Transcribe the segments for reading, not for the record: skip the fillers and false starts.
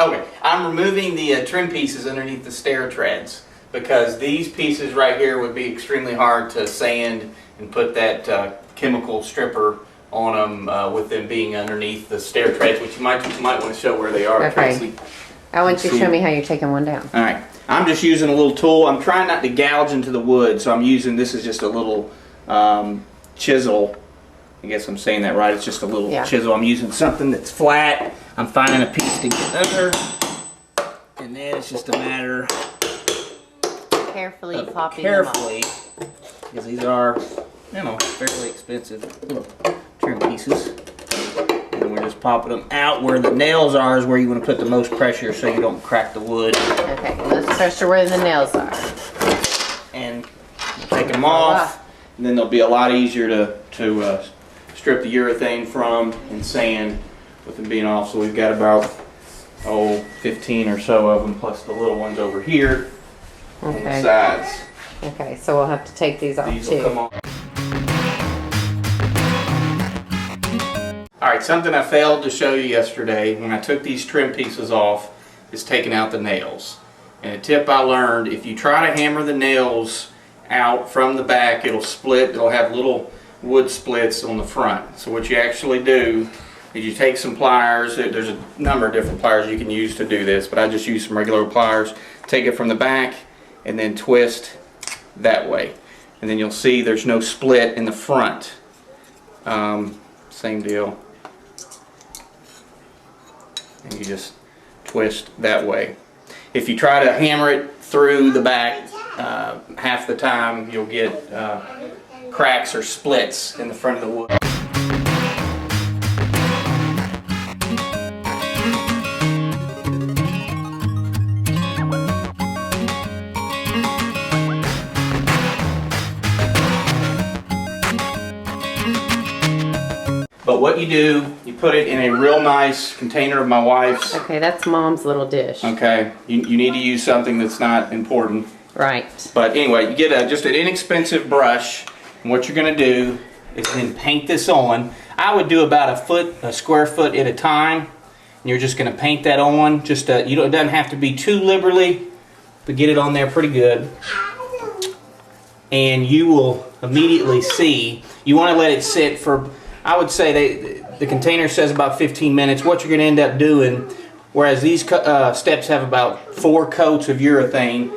Okay, I'm removing the trim pieces underneath the stair treads because these pieces right here would be extremely hard to sand and put that chemical stripper on them with them being underneath the stair treads, which you might want to show where they are. Okay. Tracy. I want you to show me how you're taking one down. All right. I'm just using a little tool. I'm trying not to gouge into the wood, so I'm using, this is just a little chisel. I guess I'm saying that right. It's just a little chisel. I'm using something that's flat. I'm finding a piece to get under, and then it's just a matter carefully popping them off. Because these are, you know, fairly expensive little trim pieces. And we're just popping them out where the nails are is where you want to put the most pressure so you don't crack the wood. Okay, most pressure where the nails are. And take them off, and then they'll be a lot easier to strip the urethane from and sand with them being off. So we've got about 15 or so of them, plus the little ones over here on the sides. Okay, so we'll have to take these off These too. will come off. Alright, something I failed to show you yesterday when I took these trim pieces off is taking out the nails. And a tip I learned, if you try to hammer the nails out from the back, it'll split. It'll have little wood splits on the front. So what you actually do is you take some pliers. There's a number of different pliers you can use to do this, but I just use some regular pliers. Take it from the back and then twist that way. And then you'll see there's no split in the front. Same deal. And you just twist that way. If you try to hammer it through the back, half the time you'll get cracks or splits in the front of the wood. But what you do, you put it in a real nice container of my wife's. Okay, that's Mom's little dish. Okay, you need to use something that's not important. Right. But anyway, you get just an inexpensive brush, and what you're going to do is then paint this on. I would do about a square foot at a time. And you're just going to paint that on. Just it doesn't have to be too liberally, but get it on there pretty good. And you will immediately see. You want to let it sit for, I would say the container says about 15 minutes. What you're going to end up doing, whereas these steps have about 4 coats of urethane,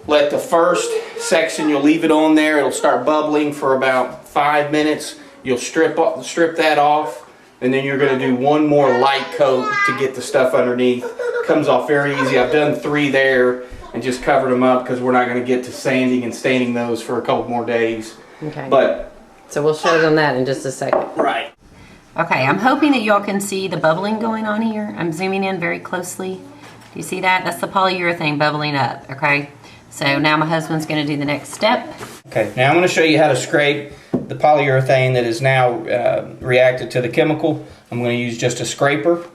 let the first section, you'll leave it on there. It'll start bubbling for about 5 minutes. You'll strip that off, and then you're going to do one more light coat to get the stuff underneath. Comes off very easy. I've done 3 there and just covered them up because we're not going to get to sanding and staining those for a couple more days. Okay. So we'll show them that in just a second. Right. Okay, I'm hoping that y'all can see the bubbling going on here. I'm zooming in very closely. Do you see that? That's the polyurethane bubbling up, okay? So now my husband's going to do the next step. Okay, now I'm going to show you how to scrape the polyurethane that is now reacted to the chemical. I'm going to use just a scraper,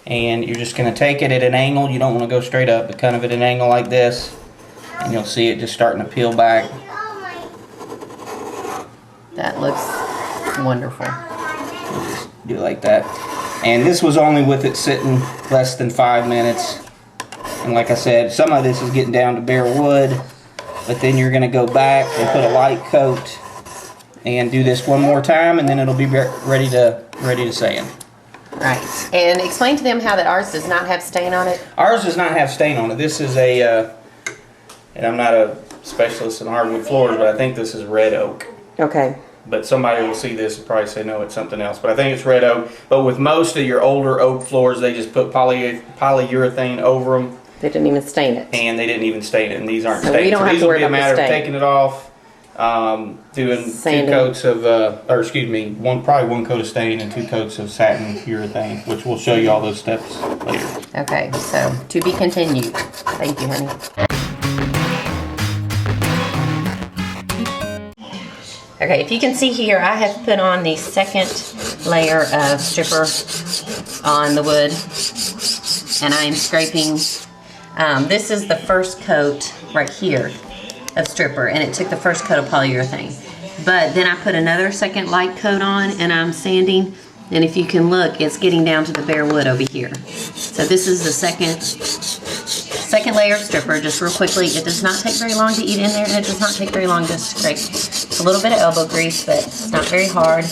and you're just going to take it at an angle. You don't want to go straight up, but kind of at an angle like this, and you'll see it just starting to peel back. That looks wonderful. Just do it like that. And this was only with it sitting less than 5 minutes. And like I said, some of this is getting down to bare wood, but then you're going to go back and put a light coat and do this one more time, and then it'll be ready to sand. Right. And explain to them how that ours does not have stain on it. Ours does not have stain on it. This is a, and I'm not a specialist in hardwood floors, but I think this is red oak. Okay. But somebody will see this and probably say, no, it's something else. But I think it's red oak. But with most of your older oak floors, they just put polyurethane over them. They didn't even stain it. And they didn't even stain it. And these aren't so stained. We don't so have these to will worry be a about matter the of stain. taking it off, doing Sanding. 2 coats of, or excuse me, probably 1 coat of stain and 2 coats of satin urethane, which we'll show you all those steps later. Okay, so to be continued. Thank you, honey. Okay, if you can see here, I have put on the second layer of stripper on the wood, and I am scraping. This is the first coat right here of stripper, and it took the first coat of polyurethane. But then I put another second light coat on, and I'm sanding And if you can look, it's getting down to the bare wood over here. So this is the second layer of stripper, just real quickly. It does not take very long to eat in there, and it does not take very long to scrape. It's a little bit of elbow grease, but it's not very hard.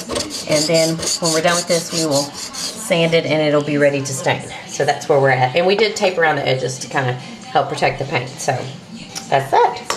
And then when we're done with this, we will sand it and it'll be ready to stain. So that's where we're at. And we did tape around the edges to kind of help protect the paint. So that's that.